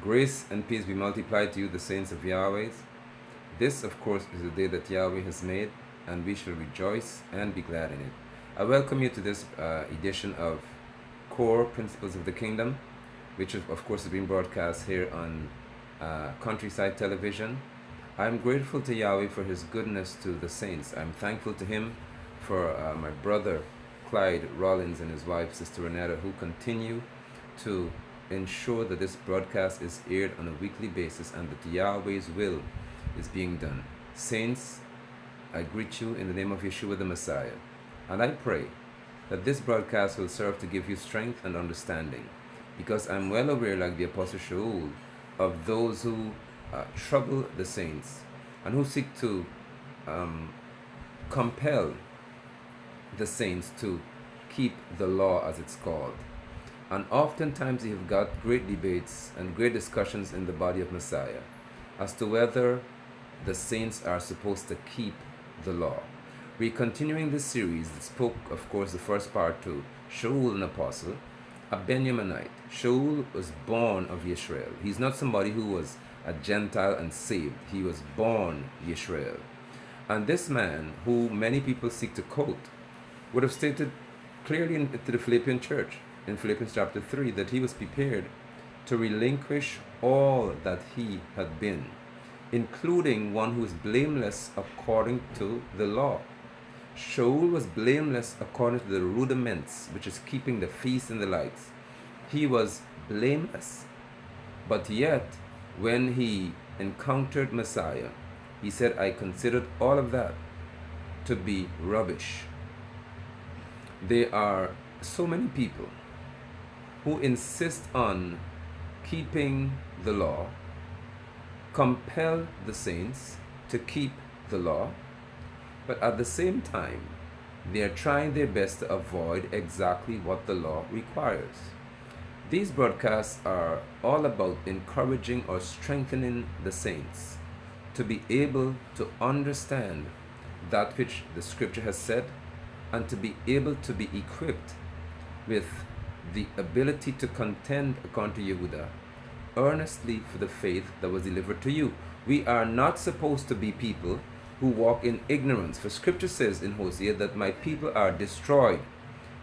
Grace and peace be multiplied to you, the saints of Yahweh. This, of course, is the day that Yahweh has made, and we shall rejoice and be glad in it. I welcome you to this edition of Core Principles of the Kingdom, which, of course, is being broadcast here on Countryside Television. I'm grateful to Yahweh for His goodness to the saints. I'm thankful to Him for my brother Clyde Rollins and his wife, Sister Renata, who continue to ensure that this broadcast is aired on a weekly basis and that Yahweh's will is being done. Saints, I greet you in the name of Yeshua the Messiah, and I pray that this broadcast will serve to give you strength and understanding, because I'm well aware, like the Apostle Shaul, of those who trouble the saints and who seek to compel the saints to keep the law, as it's called. And oftentimes you've got great debates and great discussions in the body of Messiah as to whether the saints are supposed to keep the law. We're continuing this series that spoke, of course, the first part to Shaul, an apostle, a Benjaminite. Shaul was born of Israel. He's not somebody who was a Gentile and saved. He was born Israel. And this man, who many people seek to quote, would have stated clearly to the Philippian church in Philippians chapter 3 that he was prepared to relinquish all that he had been, including one who is blameless according to the law. Shaul was blameless according to the rudiments, which is keeping the feast and the lights. He was blameless. But yet, when he encountered Messiah, he said, I considered all of that to be rubbish. There are so many people who insist on keeping the law, compel the saints to keep the law, but at the same time, they are trying their best to avoid exactly what the law requires. These broadcasts are all about encouraging or strengthening the saints to be able to understand that which the scripture has said and to be able to be equipped with the ability to contend, according to Yehuda, earnestly for the faith that was delivered to you. We are not supposed to be people who walk in ignorance. For scripture says in Hosea that my people are destroyed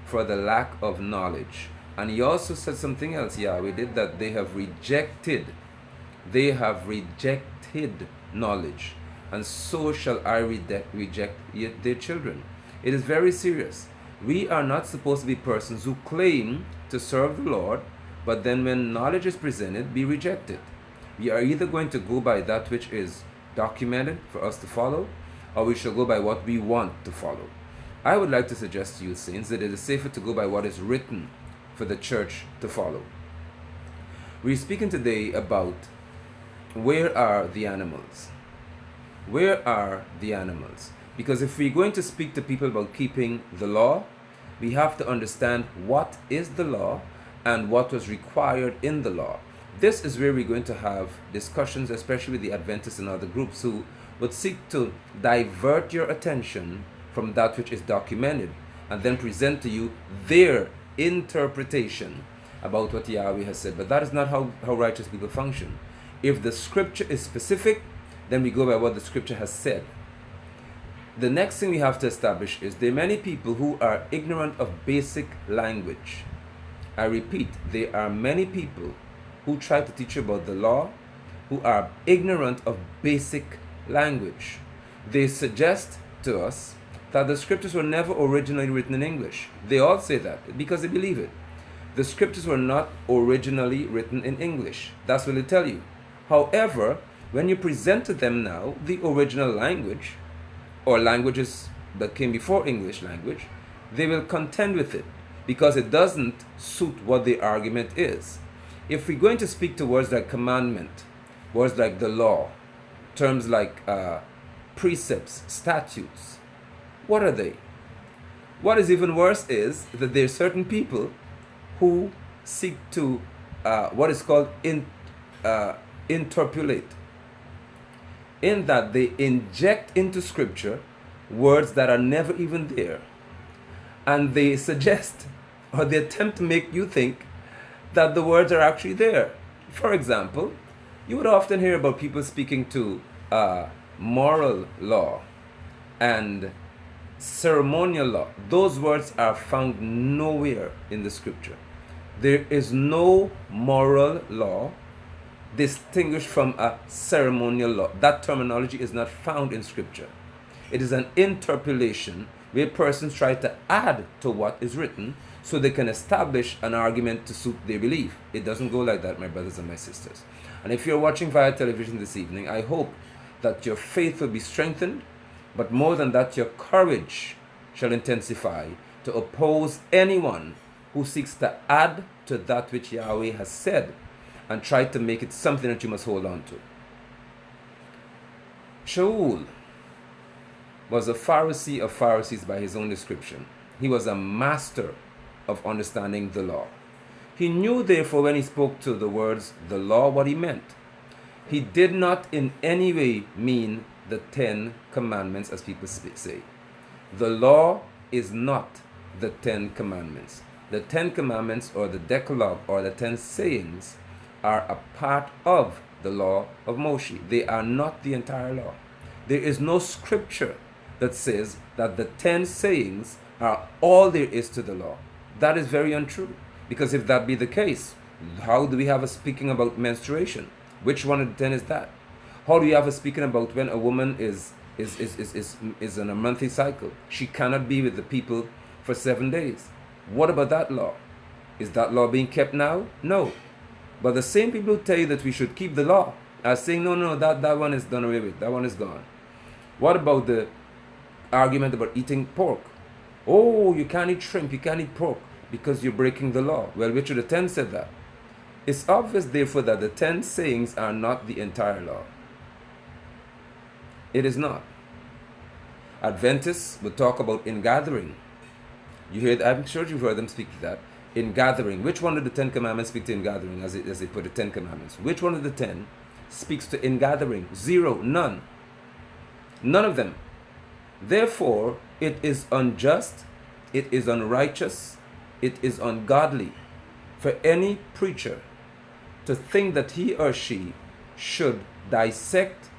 for the lack of knowledge. And he also said something else, Yahweh did, that they have rejected knowledge, and so shall I reject their children. It is very serious. We are not supposed to be persons who claim to serve the Lord, but then when knowledge is presented, be rejected. We are either going to go by that which is documented for us to follow, or we shall go by what we want to follow. I would like to suggest to you, saints, that it is safer to go by what is written for the church to follow. We're speaking today about where are the animals? Where are the animals? Because if we're going to speak to people about keeping the law, we have to understand what is the law and what was required in the law. This is where we're going to have discussions, especially with the Adventists and other groups who would seek to divert your attention from that which is documented and then present to you their interpretation about what Yahweh has said. But that is not how righteous people function. If the scripture is specific, then we go by what the scripture has said. The next thing we have to establish is there are many people who are ignorant of basic language. I repeat, there are many people who try to teach you about the law who are ignorant of basic language. They suggest to us that the scriptures were never originally written in English. They all say that because they believe it. The scriptures were not originally written in English. That's what they tell you. However, when you present to them now the original language, or languages that came before English language, they will contend with it because it doesn't suit what the argument is. If we're going to speak to words like commandment, words like the law, terms like precepts, statutes, what are they? What is even worse is that there are certain people who seek to what is called interpolate, in that they inject into scripture words that are never even there. And they suggest, or they attempt to make you think that the words are actually there. For example, you would often hear about people speaking to moral law and ceremonial law. Those words are found nowhere in the scripture. There is no moral law distinguished from a ceremonial law. That terminology is not found in scripture. It is an interpolation where persons try to add to what is written so they can establish an argument to suit their belief. It doesn't go like that, my brothers and my sisters. And if you're watching via television this evening, I hope that your faith will be strengthened, but more than that, your courage shall intensify to oppose anyone who seeks to add to that which Yahweh has said and try to make it something that you must hold on to. Shaul was a Pharisee of Pharisees by his own description. He was a master of understanding the law. He knew, therefore, when he spoke to the words, the law, what he meant. He did not in any way mean the 10 commandments as people say. The law is not the 10 commandments. The 10 commandments or the Decalogue or the 10 sayings are a part of the law of Moshe. They are not the entire law. There is no scripture that says that the 10 sayings are all there is to the law. That is very untrue. Because if that be the case, how do we have a speaking about menstruation? Which one of the 10 is that? How do you have a speaking about when a woman is in a monthly cycle? She cannot be with the people for 7 days. What about that law? Is that law being kept now? No. But the same people who tell you that we should keep the law are saying, no, that one is done away with. That one is gone. What about the argument about eating pork? Oh, you can't eat shrimp, you can't eat pork because you're breaking the law. Well, which of the 10 said that? It's obvious, therefore, that the 10 sayings are not the entire law. It is not. Adventists would talk about ingathering. You hear, I'm sure you've heard them speak to that. Ingathering. Which one of the 10 commandments speak to ingathering as they put the 10 commandments? Which one of the 10 speaks to ingathering? Zero. None. None of them. Therefore, it is unjust, it is unrighteous, it is ungodly for any preacher to think that he or she should dissect,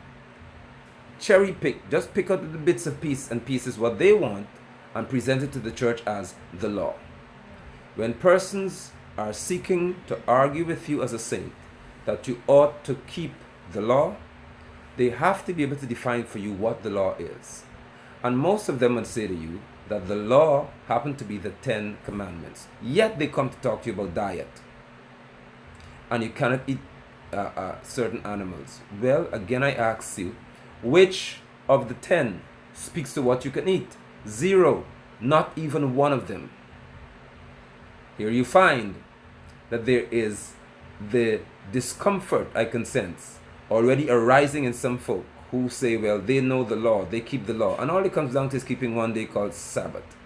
cherry pick, just pick out the bits of pieces what they want and present it to the church as the law. When persons are seeking to argue with you as a saint that you ought to keep the law, they have to be able to define for you what the law is. And most of them would say to you that the law happened to be the 10 commandments. Yet they come to talk to you about diet. And you cannot eat certain animals. Well, again I ask you, which of the 10 speaks to what you can eat? Zero. Not even one of them. Here you find that there is the discomfort I can sense already arising in some folk who say, well, they know the law, they keep the law. And all it comes down to is keeping one day called Sabbath,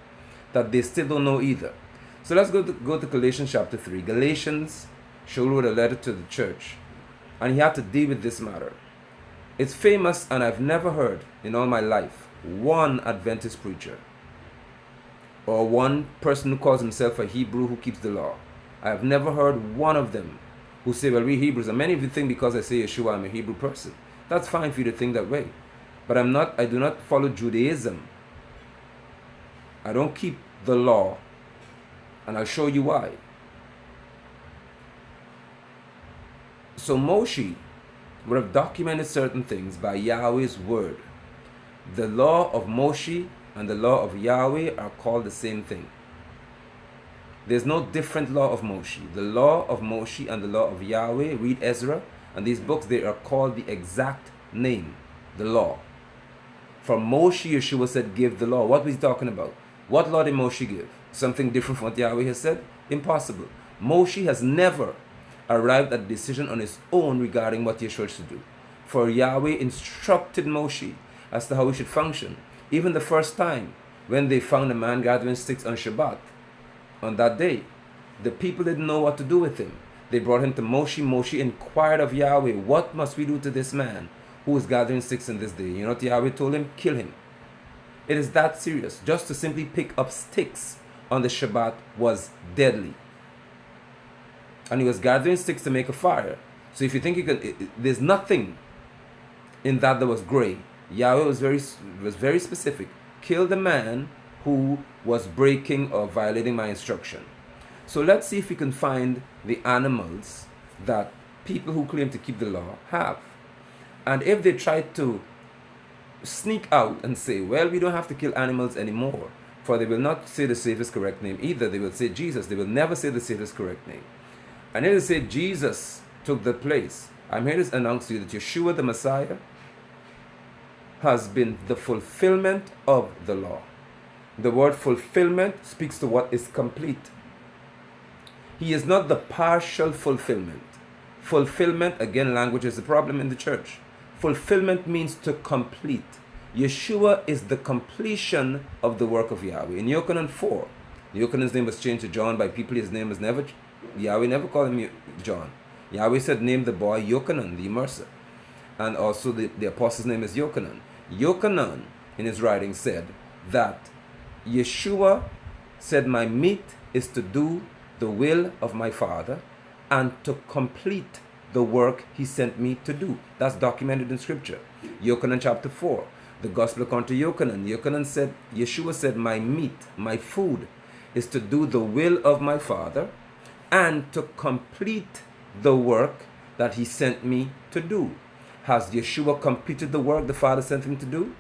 that they still don't know either. So let's go to Galatians chapter 3. Galatians, Shaul wrote a letter to the church, and he had to deal with this matter. It's famous, and I've never heard in all my life one Adventist preacher or one person who calls himself a Hebrew who keeps the law. I have never heard one of them who say, well, we Hebrews, and many of you think because I say Yeshua, I'm a Hebrew person. That's fine for you to think that way. But I do not follow Judaism. I don't keep the law. And I'll show you why. So Moshe would have documented certain things by Yahweh's word. The law of Moshe and the law of Yahweh are called the same thing. There's no different law of Moshe. The law of Moshe and the law of Yahweh, read Ezra, and these books, they are called the exact name, the law. From Moshe, Yeshua said, give the law. What was he talking about? What law did Moshe give? Something different from what Yahweh has said? Impossible. Moshe has never arrived at a decision on his own regarding what Yeshua should do. For Yahweh instructed Moshe as to how he should function. Even the first time when they found a man gathering sticks on Shabbat, on that day, the people didn't know what to do with him. They brought him to Moshe. Moshe inquired of Yahweh, what must we do to this man who is gathering sticks on this day? You know what Yahweh told him? Kill him. It is that serious. Just to simply pick up sticks on the Shabbat was deadly. And he was gathering sticks to make a fire. So if you think you can, there's nothing in that was gray. Yahweh was very specific. Kill the man who was breaking or violating my instruction. So let's see if we can find the animals that people who claim to keep the law have. And if they try to sneak out and say, well, we don't have to kill animals anymore, for they will not say the Savior's correct name either. They will say Jesus. They will never say the Savior's correct name. And if they say Jesus took the place, I'm here to announce to you that Yeshua the Messiah has been the fulfillment of the law. The word fulfillment speaks to what is complete. He is not the partial fulfillment. Fulfillment, again, language is the problem in the church. Fulfillment means to complete. Yeshua is the completion of the work of Yahweh. In Yochanan 4, Yochanan's name was changed to John by people. His name was never, Yahweh never called him John. Yahweh said, name the boy Yochanan, the immerser. And also the apostle's name is Yochanan. Yochanan, in his writing, said that Yeshua said, my meat is to do the will of my Father and to complete the work he sent me to do. That's documented in Scripture. Yochanan chapter 4, the Gospel according to Yochanan. Yochanan said, Yeshua said, my meat, my food, is to do the will of my Father and to complete the work that he sent me to do. Has Yeshua completed the work the Father sent him to do?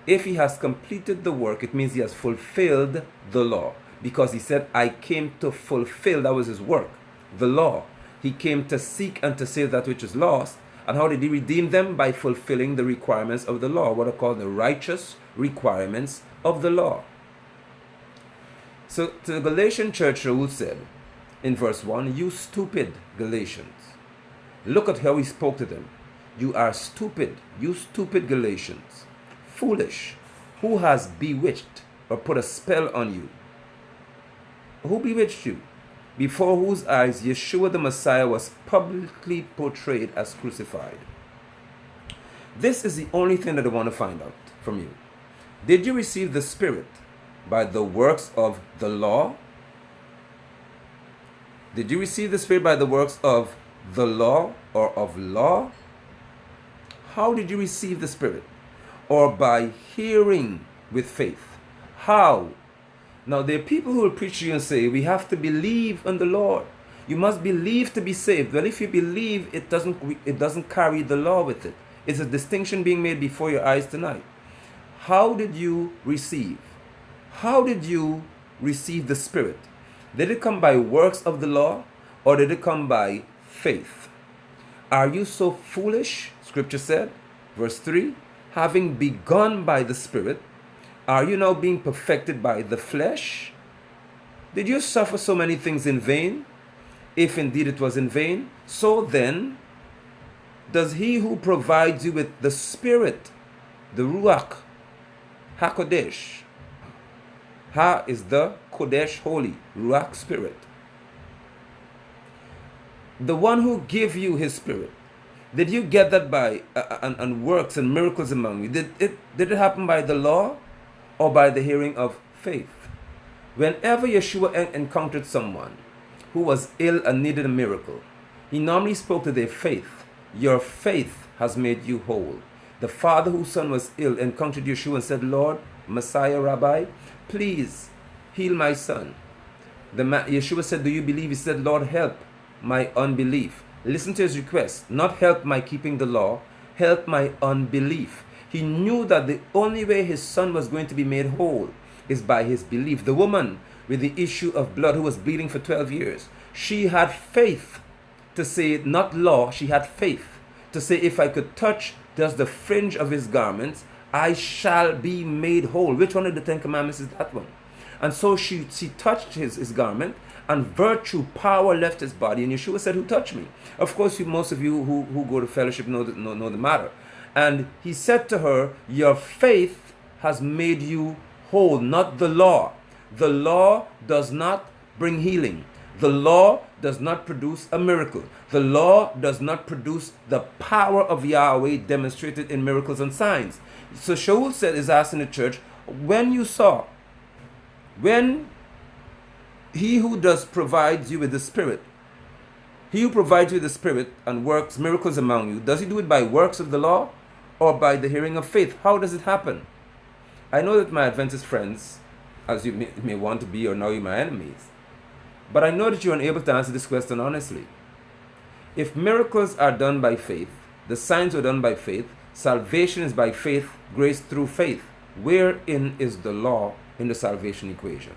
If he has completed the work, it means he has fulfilled the law. Because he said, I came to fulfill, that was his work, the law. He came to seek and to save that which is lost. And how did he redeem them? By fulfilling the requirements of the law, what are called the righteous requirements of the law. So to the Galatian church, Raul said in verse 1, you stupid Galatians. Look at how he spoke to them. You are stupid, you stupid Galatians. Foolish. Who has bewitched or put a spell on you? Who bewitched you? Before whose eyes Yeshua the Messiah was publicly portrayed as crucified. This is the only thing that I want to find out from you. Did you receive the Spirit by the works of the law? Did you receive the Spirit by the works of the law or of law? How did you receive the Spirit? Or by hearing with faith? How? Now, there are people who will preach to you and say, we have to believe in the Lord. You must believe to be saved. Well, if you believe, it doesn't carry the law with it. It's a distinction being made before your eyes tonight. How did you receive? How did you receive the Spirit? Did it come by works of the law, or did it come by faith? Are you so foolish? Scripture said, verse 3, having begun by the Spirit, are you now being perfected by the flesh? Did you suffer so many things in vain? If indeed it was in vain, so then does he who provides you with the Spirit, the Ruach HaKodesh. Ha is the Kodesh, holy, Ruach, Spirit. The one who gave you his Spirit. Did you get that by and works and miracles among you? Did it happen by the law or by the hearing of faith? Whenever Yeshua encountered someone who was ill and needed a miracle, he normally spoke to their faith. Your faith has made you whole. The father whose son was ill encountered Yeshua and said, Lord, Messiah, Rabbi, please heal my son. Yeshua said, do you believe? He said, Lord, help my unbelief. Listen to his request. Not help my keeping the law, help my unbelief. He knew that the only way his son was going to be made whole is by his belief. The woman with the issue of blood who was bleeding for 12 years, she had faith to say, not law, she had faith to say, if I could touch just the fringe of his garments, I shall be made whole. Which one of the 10 Commandments is that one? And so she touched his garment, and virtue, power left his body. And Yeshua said, who touched me? Of course, most of you who go to fellowship know the matter. And he said to her, your faith has made you whole, not the law. The law does not bring healing. The law does not produce a miracle. The law does not produce the power of Yahweh demonstrated in miracles and signs. So Shaul is asking the church, when he who does provides you with the Spirit, He who provides you the Spirit and works miracles among you, does he do it by works of the law or by the hearing of faith? How does it happen? I know that my Adventist friends, as you may want to be, or now you're my enemies, but I know that you're unable to answer this question honestly. If miracles are done by faith, the signs are done by faith, salvation is by faith, grace through faith, wherein is the law in the salvation equation?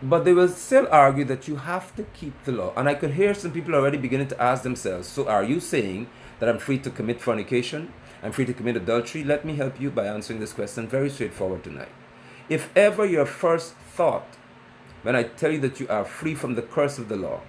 But they will still argue that you have to keep the law. And I could hear some people already beginning to ask themselves, so are you saying that I'm free to commit fornication? I'm free to commit adultery? Let me help you by answering this question very straightforward tonight. If ever your first thought, when I tell you that you are free from the curse of the law,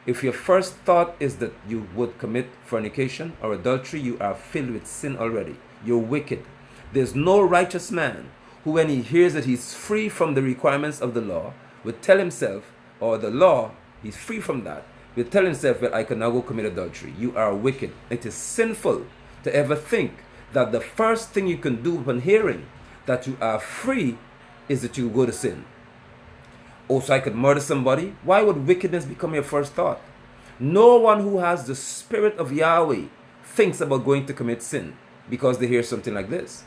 if your first thought is that you would commit fornication or adultery, you are filled with sin already. You're wicked. There's no righteous man who, when he hears that he's free from the requirements of the law, would tell himself, or the law, he's free from that, will tell himself, well, I can now go commit adultery. You are wicked. It is sinful to ever think that the first thing you can do upon hearing that you are free is that you go to sin. Oh, so I could murder somebody? Why would wickedness become your first thought? No one who has the Spirit of Yahweh thinks about going to commit sin because they hear something like this.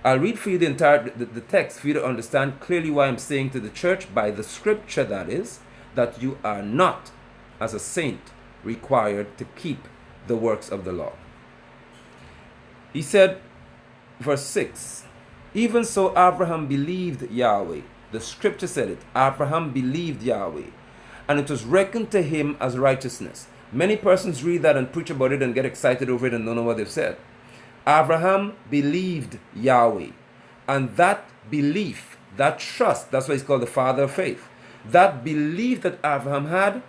I'll read for you the entire the text for you to understand clearly why I'm saying to the church, by the scripture that is, that you are not, as a saint, required to keep the works of the law. He said, verse 6, even so Abraham believed Yahweh. The scripture said it. Abraham believed Yahweh, and it was reckoned to him as righteousness. Many persons read that and preach about it and get excited over it and don't know what they've said. Abraham believed Yahweh, and that belief, that trust, that's why he's called the father of faith. That belief that Abraham had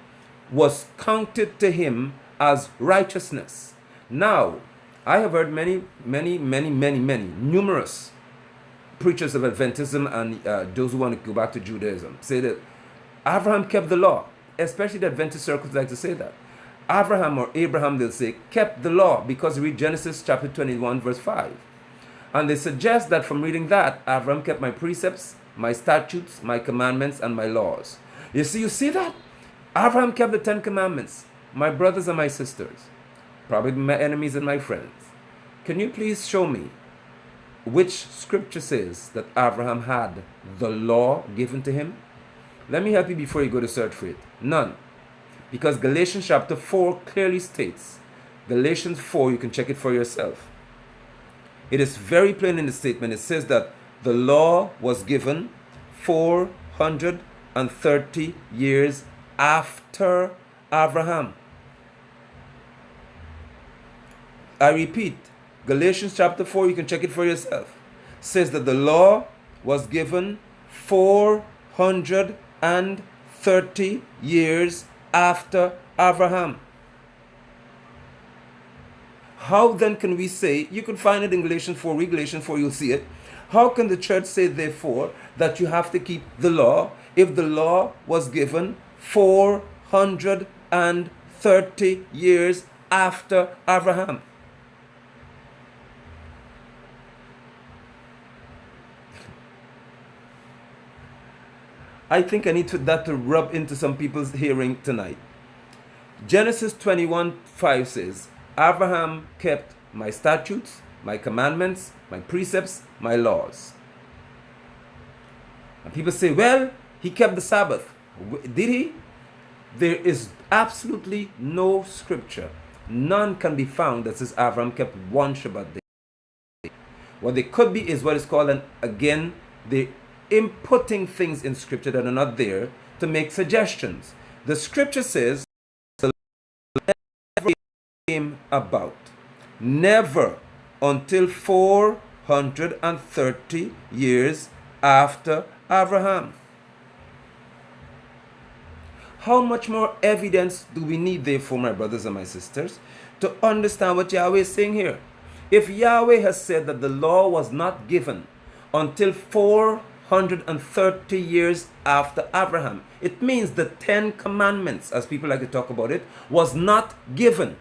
was counted to him as righteousness. Now, I have heard many, numerous preachers of Adventism and those who want to go back to Judaism say that Abraham kept the law. Especially the Adventist circles like to say that. Abraham, or Abraham, they'll say, kept the law because read Genesis chapter 21 verse 5. And they suggest that from reading that, Abraham kept my precepts, my statutes, my commandments, and my laws. You see that? Abraham kept the 10 commandments. My brothers and my sisters, probably my enemies and my friends, can you please show me which scripture says that Abraham had the law given to him? Let me help you before you go to search for it. None. Because Galatians chapter 4 clearly states, Galatians 4, you can check it for yourself. It is very plain in the statement. It says that the law was given 430 years after Abraham. I repeat, Galatians chapter 4, you can check it for yourself, says that the law was given 430 years after Abraham. How then can we say, you can find it in Galatians 4, read Galatians 4, you'll see it. How can the church say, therefore, that you have to keep the law if the law was given 430 years after Abraham? I think I need that to rub into some people's hearing tonight. Genesis 21:5 says, Abraham kept my statutes, my commandments, my precepts, my laws. And people say, well, he kept the Sabbath. Did he? There is absolutely no scripture. None can be found that says Abraham kept one Shabbat day. What they could be is what is called, the inputting things in scripture that are not there to make suggestions. The scripture says the never came about. Never until 430 years after Abraham. How much more evidence do we need, therefore, my brothers and my sisters, to understand what Yahweh is saying here? If Yahweh has said that the law was not given until 430 years after Abraham, it means the 10 commandments, as people like to talk about it, was not given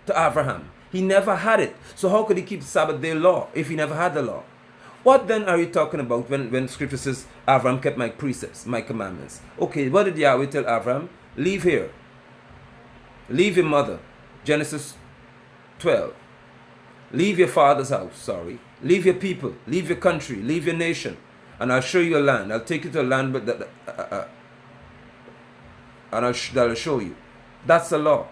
to Abraham. He never had it. So how could he keep Sabbath day law if he never had the law? What then are you talking about when scripture says Abraham kept my precepts, my commandments? Okay, what did Yahweh tell Abraham? leave here. Leave your mother. Genesis 12. Leave your father's house, Leave your people, leave your country, leave your nation, and I'll show you a land. I'll take you to a land and I'll show you. That's the law.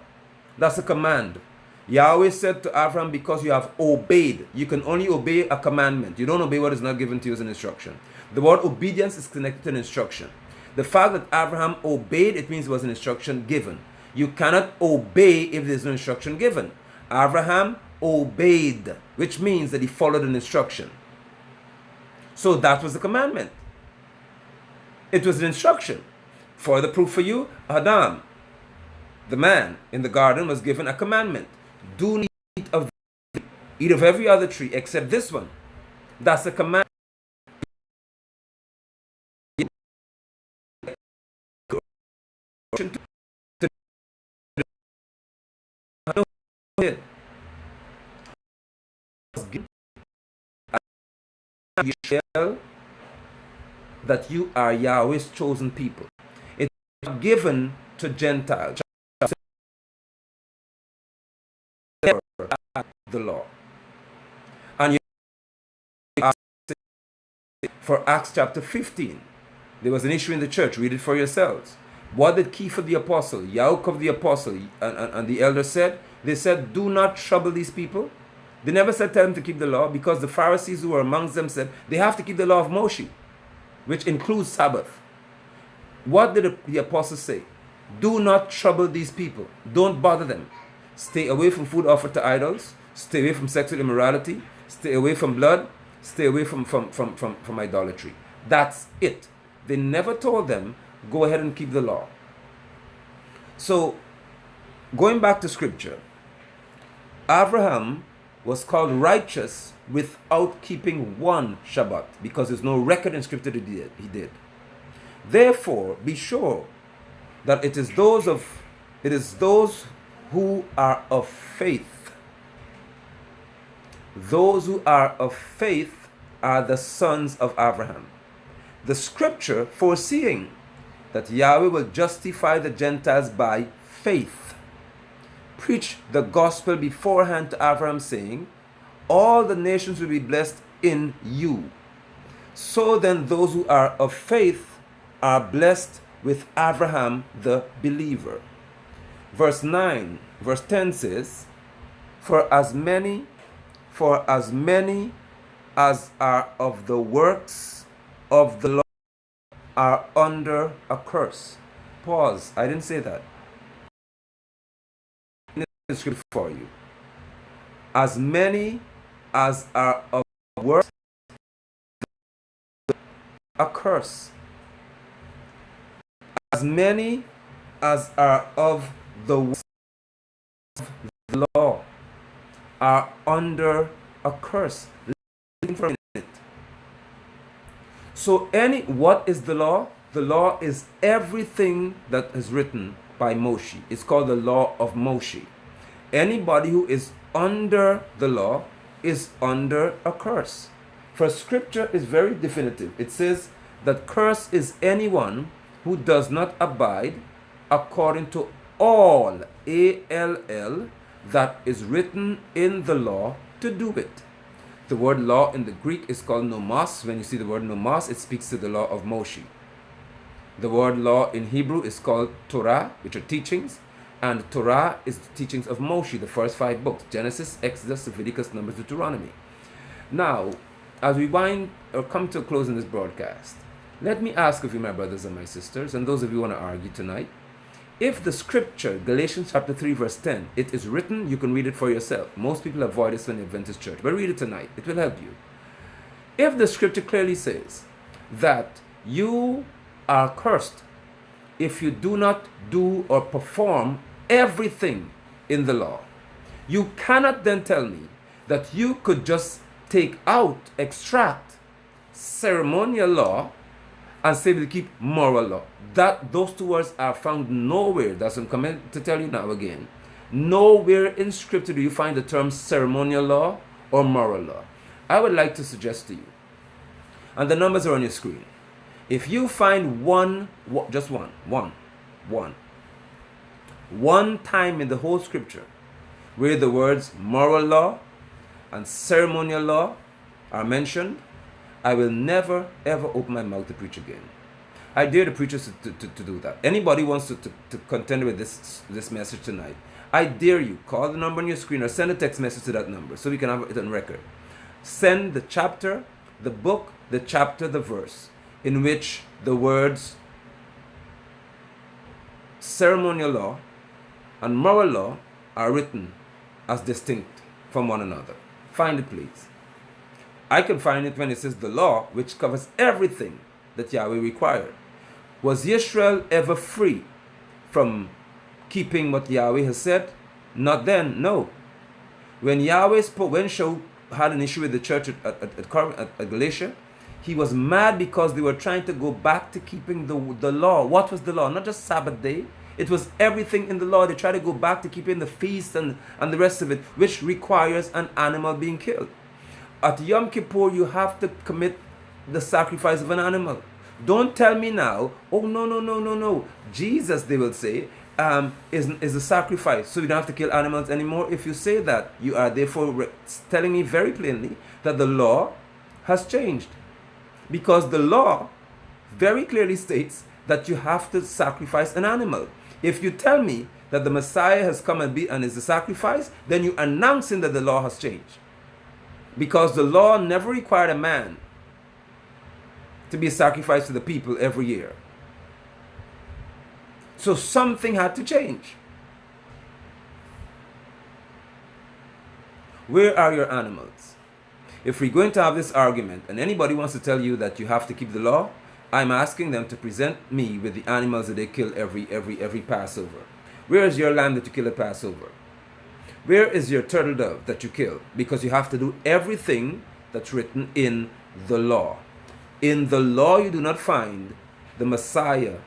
That's a command. Yahweh said to Abraham, because you have obeyed. You can only obey a commandment. You don't obey what is not given to you as an instruction. The word obedience is connected to an instruction. The fact that Abraham obeyed, it means it was an instruction given. You cannot obey if there's no instruction given. Abraham obeyed, which means that he followed an instruction. So that was the commandment. It was an instruction. Further proof for you, Adam, the man in the garden, was given a commandment. Do not eat of every other tree except this one. That's the command. You shall that you are Yahweh's chosen people. It's given to Gentiles. The law. And you for Acts chapter 15. There was an issue in the church. Read it for yourselves. What did Kepha the apostle, Yaakov the apostle, and the elders said? They said, do not trouble these people. They never said tell them to keep the law, because the Pharisees who were amongst them said they have to keep the law of Moshe, which includes Sabbath. What did the apostles say? Do not trouble these people. Don't bother them. Stay away from food offered to idols. Stay away from sexual immorality. Stay away from blood. Stay away from idolatry. That's it. They never told them, go ahead and keep the law. So, going back to scripture, Abraham was called righteous without keeping one Shabbat, because there's no record in scripture that he did. Therefore, be sure that it is those who are of faith. Those who are of faith are the sons of Abraham. The scripture foreseeing that Yahweh will justify the Gentiles by faith preached the gospel beforehand to Abraham, saying, all the nations will be blessed in you. So then those who are of faith are blessed with Abraham the believer. Verse 10 says, For as many as are of the works of the law are under a curse. Pause. I didn't say that. Scripture for you. As many as are of the works, a curse. As many as are of the works of the law are under a curse. Listen for a minute. So what is the law? The law is everything that is written by Moshe. It's called the law of Moshe. Anybody who is under the law is under a curse. For scripture is very definitive. It says that curse is anyone who does not abide according to all, A-L-L, that is written in the law to do it. The word law in the Greek is called nomos. When you see the word nomos, it speaks to the law of Moshe. The word law in Hebrew is called Torah, which are teachings. And Torah is the teachings of Moshe, the first 5 books: Genesis, Exodus, Leviticus, Numbers, Deuteronomy. Now, as we come to a close in this broadcast, let me ask of you, my brothers and my sisters, and those of you who want to argue tonight, if the scripture, Galatians chapter 3, verse 10, it is written, you can read it for yourself. Most people avoid this in the Adventist church, but read it tonight. It will help you. If the scripture clearly says that you are cursed if you do not do or perform everything in the law, you cannot then tell me that you could just extract ceremonial law and say we'll keep moral law. Those two words are found nowhere. That's what I'm coming to tell you now again. Nowhere in scripture do you find the term ceremonial law or moral law. I would like to suggest to you, and the numbers are on your screen, if you find just one, One time in the whole scripture where the words moral law and ceremonial law are mentioned, I will never ever open my mouth to preach again. I dare the preachers to do that. Anybody wants to contend with this message tonight, I dare you, call the number on your screen or send a text message to that number so we can have it on record. Send the chapter, the book, the chapter, the verse in which the words ceremonial law and moral law are written as distinct from one another. Find it, please. I can find it when it says the law, which covers everything that Yahweh required. Was Israel ever free from keeping what Yahweh has said? Not then, no. When Yahweh spoke, when Shaul had an issue with the church at Galatia, he was mad because they were trying to go back to keeping the law. What was the law? Not just Sabbath day. It was everything in the law. They tried to go back to keeping the feast and the rest of it, which requires an animal being killed. At Yom Kippur, you have to commit the sacrifice of an animal. Don't tell me now, oh, no. Jesus, they will say, is a sacrifice, so you don't have to kill animals anymore. If you say that, you are therefore telling me very plainly that the law has changed. Because the law very clearly states that you have to sacrifice an animal. If you tell me that the Messiah has come and is a sacrifice, then you're announcing that the law has changed. Because the law never required a man to be sacrificed to the people every year. So something had to change. Where are your animals? If we're going to have this argument and anybody wants to tell you that you have to keep the law, I'm asking them to present me with the animals that they kill every Passover. Where is your lamb that you kill at Passover? Where is your turtle dove that you kill? Because you have to do everything that's written in the law. In the law, you do not find the Messiah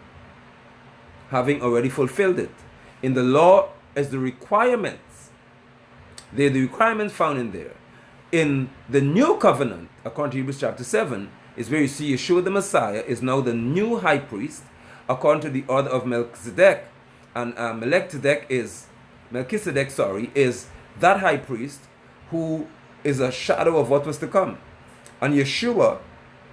having already fulfilled it. In the law is the requirements. They're the requirements found in there. In the new covenant, according to Hebrews chapter 7, is where you see Yeshua the Messiah is now the new high priest, according to the order of Melchizedek. And Melchizedek is that high priest who is a shadow of what was to come. And Yeshua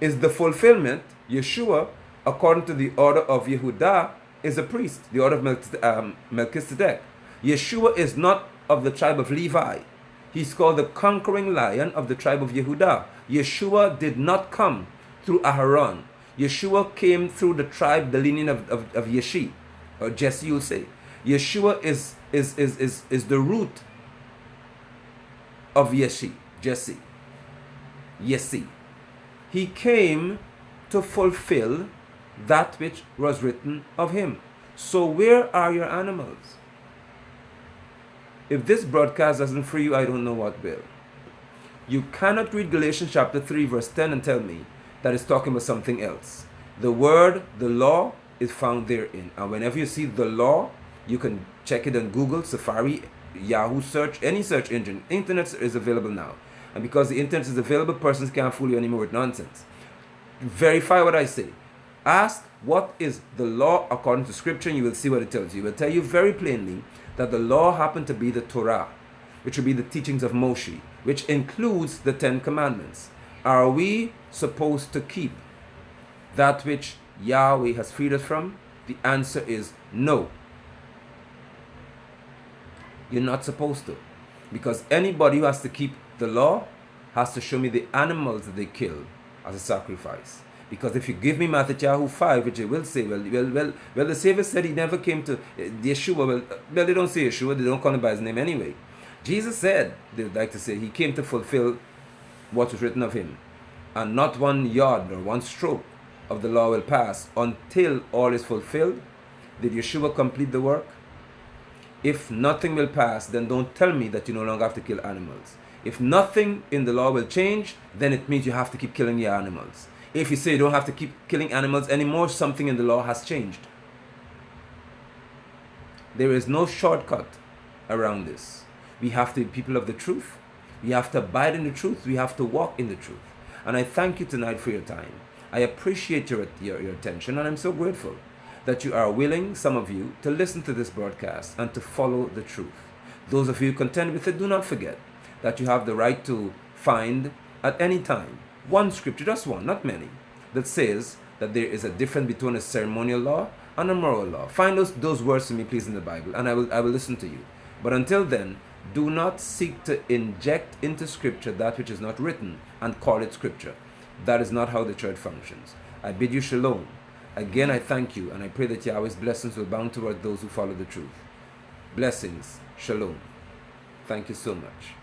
is the fulfillment. Yeshua, according to the order of Yehudah, is a priest, the order of Melchizedek. Yeshua is not of the tribe of Levi. He's called the conquering lion of the tribe of Yehudah. Yeshua did not come through Aharon. Yeshua came through the tribe, the lineage of Yeshi, or Jesse, you'll say. Yeshua is the root of Yeshi, Jesse. Yesi. He came to fulfill that which was written of him. So where are your animals? If this broadcast doesn't free you, I don't know what will. You cannot read Galatians chapter 3 verse 10 and tell me that it's talking about something else. The word, the law, is found therein. And whenever you see the law, you can check it on Google, Safari, Yahoo search, any search engine. Internet is available now. And because the internet is available, persons can't fool you anymore with nonsense. Verify what I say. Ask what is the law according to scripture, and you will see what it tells you. It will tell you very plainly that the law happened to be the Torah, which will be the teachings of Moshe, which includes the 10 commandments. Are we supposed to keep that which Yahweh has freed us from? The answer is no. You're not supposed to. Because anybody who has to keep the law has to show me the animals that they killed as a sacrifice. Because if you give me Matthew 5, which it will say, well, the Savior said he never came to Yeshua. Well, they don't say Yeshua, they don't call him by his name anyway. Jesus said, they would like to say, he came to fulfill what was written of him. And not one yard or one stroke of the law will pass until all is fulfilled. Did Yeshua complete the work? If nothing will pass, then don't tell me that you no longer have to kill animals. If nothing in the law will change, then it means you have to keep killing your animals. If you say you don't have to keep killing animals anymore, something in the law has changed. There is no shortcut around this. We have to be people of the truth. We have to abide in the truth. We have to walk in the truth. And I thank you tonight for your time. I appreciate your attention, and I'm so grateful that you are willing, some of you, to listen to this broadcast and to follow the truth. Those of you who contend with it, do not forget that you have the right to find at any time one scripture, just one, not many, that says that there is a difference between a ceremonial law and a moral law. Find those words for me, please, in the Bible, and I will listen to you. But until then, do not seek to inject into scripture that which is not written and call it scripture. That is not how the church functions. I bid you shalom. Again, I thank you, and I pray that Yahweh's blessings will bound toward those who follow the truth. Blessings. Shalom. Thank you so much.